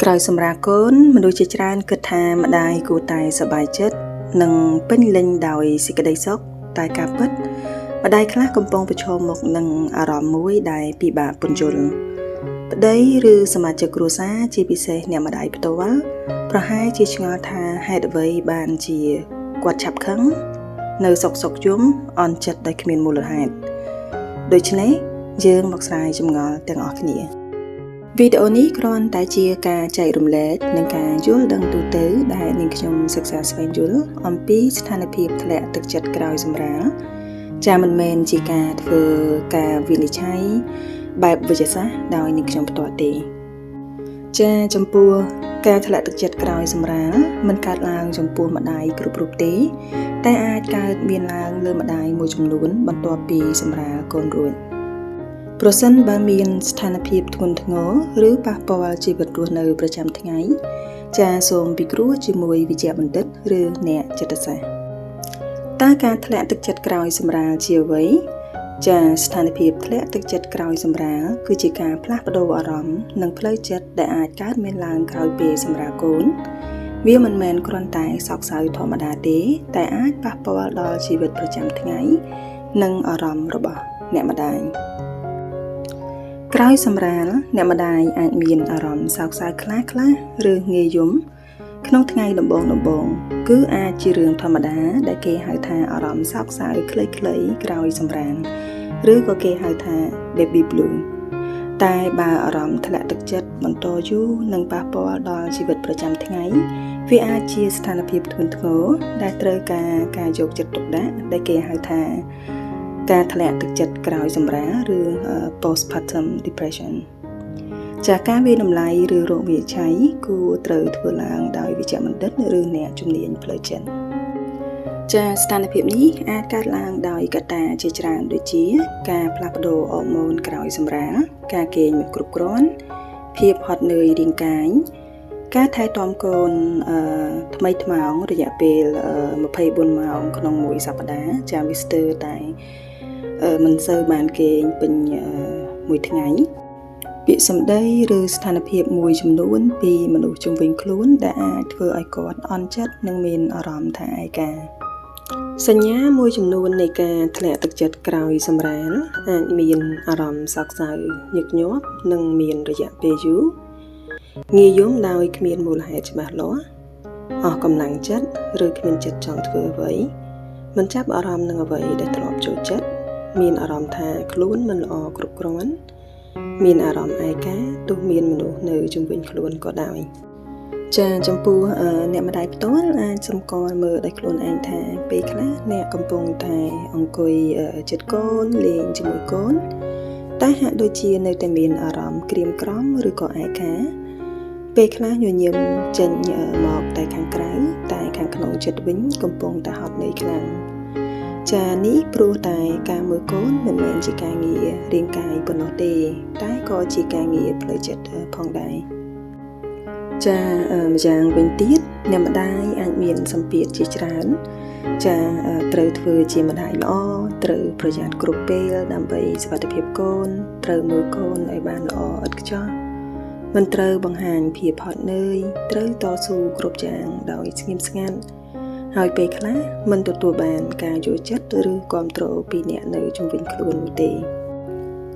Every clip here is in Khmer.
ក្រោយសម្រាប់កូនមនុស្សជាច្រើនគិតថាម្ដាយគួរតែសប្បាយចិត្តនិងពេញលេញដោយសេចក្តីសុខតែការពិតម្ដាយខ្លះកំពុងប្រឈមមុខនឹងអារម្មណ៍មួយដែលពិបាកពន្យល់ប្តីឬសមាជិកគ្រួសារជាពិសេសអ្នកម្ដាយផ្ទាល់ប្រហែលជាឆ្ងល់ថាហេតុអ្វីបានជាគាត់ឆាប់ខឹងនៅសុកយំអន់ចិត្តដោយគ្មានមូលហេតុដូច្នេះយើងមកស្រាយចម្ងល់ទាំងអស់គ្នាវីដេអូនេះគ្រាន់តែជាការចែករំលែកនិងការយល់ដឹងទូទៅដែលនាងខ្ញុំសិក្សាស្វែងយល់អំពីស្ថានភាពធ្លាក់ទឹកចិត្តក្រោយសម្រាលចាមិនមែនជាការធ្វើការវិនិច្ឆ័យបែបវិទ្យាសាស្ត្រដោយនាងខ្ញុំផ្ទាល់ទេចាចំពោះការធ្លាក់ទឹកចិត្តក្រោយសម្រាលមិនកើតឡើងចំពោះម្ដាយគ្រប់រូបទេតែអាចកើតមានឡើងលើម្ដាយមួយចំនួនបន្ទាប់ពីសម្រាលកូនរួចប្រសិនបើមានស្ថានភាពធ្ងន់ធ្ងរឬប៉ះពាល់ជីវិតរស់នៅប្រចាំថ្ងៃចាសូមពិគ្រោះជាមួយវិជ្ជបណ្ឌិតឬអ្នកចិត្តសាស្ត្រតើការធ្លាក់ទឹកចិត្តក្រោយសម្រាលជាអ្វីចាស្ថានភាពធ្លាក់ទឹកចិត្តក្រោយសម្រាលគឺជាការផ្លាស់ប្ដូរអារម្មណ៍និងផ្លូវចិត្តដែលអាចកើតមានឡើងក្រោយពេលសម្រាលកូនវាមិនមែនគ្រាន់តែសោកសៅធម្មតាទេតែអាចប៉ះពាល់ដល់ជីវិតប្រចាំថ្ងៃនិងអារម្មណ៍របស់អ្នកម្ដាយក្រោយសម្រាលអ្នកម្ដាយអាចមានអារម្មណ៍សោកសៅខ្លះឬងាយយំក្នុងថ្ងៃដំបូងគឺអាចជារឿងធម្មតាដែលគេហៅថាអារម្មណ៍សោកសៅខ្លីៗក្រោយសម្រាលឬក៏គេហៅថា baby blue តែបើអារម្មណ៍ធ្លាក់ទឹកចិត្តបន្តយូរនិងប៉ះពាល់ដល់ជីវិតប្រចាំថ្ងៃវាអាចជាស្ថានភាពធ្ងន់ធ្ងរដែលត្រូវការយកចិត្តទុកដាក់ដែលគេហៅថាការធ្លាក់ទឹកចិត្តក្រោយសម្រាលឬ postpartum depression ចាការវិនិច្ឆ័យឬរោគវិនិច្ឆ័យគួរត្រូវធ្វើឡើងដោយវិជ្ជបណ្ឌិតឬអ្នកជំនាញផ្លូវចិត្តចាស្ថានភាពនេះអាចកើតឡើងដោយកត្តាជាច្រើនដូចជាការផ្លាស់ប្ដូរហូម៉ូនក្រោយសម្រាលការគេងមិនគ្រប់គ្រាន់ភាពហត់នឿយរាងកាយការថែទាំកូនថ្មីថ្មោងរយៈពេល24ម៉ោងក្នុងមួយសប្តាហ៍ចាវាស្ទើរតែមិនសូវបានគេងពេញមួយថ្ងៃពាក្យសម្ដីឬស្ថានភាពមួយចំនួនពីមនុស្សជុំវិញខ្លួនដែលអាចធ្វើឲ្យគាត់អន់ចិត្តនិងមានអារម្មណ៍ថាឯកាសញ្ញាមួយចំនួននៃការធ្លាក់ទឹកចិត្តក្រោយសម្រាលអាចមានអារម្មណ៍សោកសៅញឹកញាប់និងមានរយៈពេលយូរងាយយំដោយគ្មានមូលហេតុច្បាស់លាស់អស់កម្លាំងចិត្តឬគ្មានចិត្តចង់ធ្វើអ្វីមិនចាប់អារម្មណ៍នឹងអ្វីដែលធ្លាប់ចូលចិត្តមានអារម្មណ៍ថាខ្លួនមិនល្អគ្រប់គ្រាន់មានអារម្មណ៍ឯកាទោះមានមនុស្សនៅជុំវិញខ្លួនក៏ដោយចាចំពោះអ្នកម្ដាយផ្ទាល់អាចសម្គាល់មើលដោយខ្លួនឯងថាពេលខ្លះអ្នកកំពុងតែអង្គុយជិតកូនលេងជាមួយកូនតែហាក់ដូចជានៅតែមានអារម្មណ៍ក្រៀមក្រំឬក៏ឯកាពេលខ្លះញញឹមចេញមកតែខាងក្រៅតែខាងក្នុងចិត្តវិញកំពុងតែហត់នឿយខ្លាំងចានេះព្រោះតែការមើលកូនមិនមែនជាការងាររាងកាយប៉ុណ្ណោះទេតែក៏ជាការងារផ្លូវចិត្តផងដែរចាម្យ៉ាងវិញទៀតអ្នកម្ដាយអាចមានសម្ពាធជាច្រើនចាត្រូវធ្វើជាម្ដាយល្អត្រូវប្រយ័ត្នគ្រប់ពេលដើម្បីសុខភាពកូនត្រូវមើលកូនឲ្យបានល្អឥតខ្ចោះមិនត្រូវបង្ហាញភាពហត់នឿយត្រូវតស៊ូគ្រប់យ៉ាងដោយស្ងៀមស្ងាត់ហើយពេលខ្លះមិនទទួលបានការយល់ចិត្តឬគាំទ្រពីអ្នកនៅជុំវិញខ្លួននោះទេ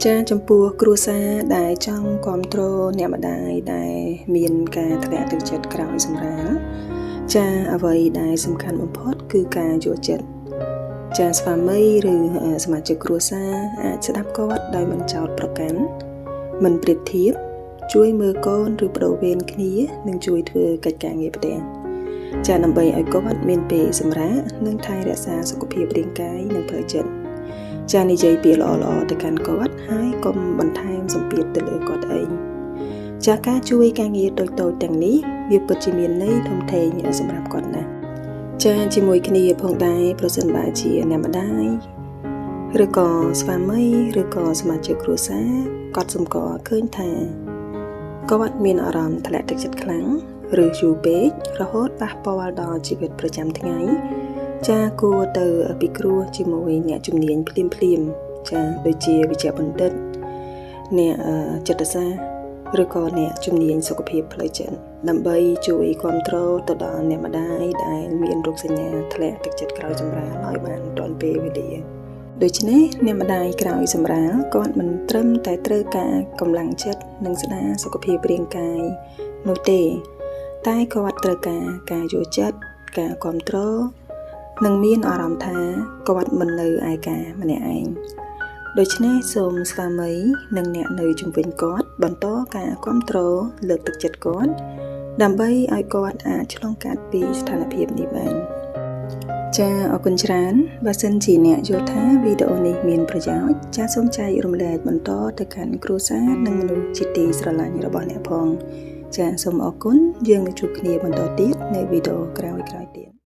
ចាចំពោះគ្រួសារដែលចង់គាំទ្រអ្នកម្ដាយដែលមានការធ្លាក់ទឹកចិត្តក្រោយសម្រាលចាអ្វីដែលសំខាន់បំផុតគឺការយល់ចិត្តចាស្វាមីឬសមាជិកគ្រួសារអាចស្ដាប់គាត់ដោយមិនចោទប្រកាន់មិនប្រៀបធៀបជួយមើលកូនឬបដូរវេនគ្នានិងជួយធ្វើកិច្ចការងារផ្ទះចាដើម្បីឲ្យគាត់មានពេលសម្រាកនិងថែរក្សាសុខភាពរាងកាយនិងផ្លូវចិត្តចានិយាយពាក្យល្អៗទៅកាន់គាត់ហើយកុំបន្ថែមសម្ពាធទៅលើគាត់ឯងចាការជួយការងារតូចៗទាំងនេះវាពិតជាមានន័យធំធេងសម្រាប់គាត់ណាស់ចាជាមួយគ្នាផងដែរប្រសិនបើជាអ្នកម្ដាយឬក៏ស្វាមីឬក៏សមាជិកគ្រួសារគាត់សម្គាល់ឃើញថាគាត់មានអារម្មណ៍ធ្លាក់ទឹកចិត្តខ្លាំងឬយូរពេករហូតប៉ះពាល់ដល់ជីវិតប្រចាំថ្ងៃចាគួរទៅពិគ្រោះជាមួយអ្នកជំនាញភ្លាមចាដូចជាវិជ្ជបណ្ឌិតអ្នកចិត្តសាស្ត្រ ឬក៏អ្នកជំនាញសុខភាពផ្លូវចិត្តដើម្បីជួយគ្រប់គ្រងទៅដល់អ្នកម្ដាយដែលមានរោគសញ្ញាធ្លាក់ទឹកចិត្តក្រោយសម្រាលឲ្យបានទាន់ពេលវេលាដូច្នេះអ្នកម្ដាយក្រោយសម្រាលគាត់មិនត្រឹមតែត្រូវការកម្លាំងចិត្តនិងស្ដារសុខភាពរាងកាយនោះទេតែគាត់ត្រូវការយល់ចិត្តការគ្រប់គ្រងនិងមានអារម្មណ៍ថាគាត់មិននៅឯកាម្នាក់ឯងដូច្នេះសូមស្វាមីនិងអ្នកនៅជុំវិញគាត់បន្តការគ្រប់គ្រងលើកទឹកចិត្តគាត់ដើម្បីឲ្យគាត់អាចឆ្លងកាត់ពីស្ថានភាពនេះបានចាអរគុណច្រើនបើសិនជាអ្នកយល់ថាវីដេអូនេះមានប្រយោជន៍ចាសូមចែករំលែកបន្តទៅកាន់គ្រួសារនិងមនុស្សជាទីស្រឡាញ់របស់អ្នកផងចាសូមអរគុណយើងនឹងជួបគ្នាបន្តទៀតនៅវីដេអូក្រោយៗទៀត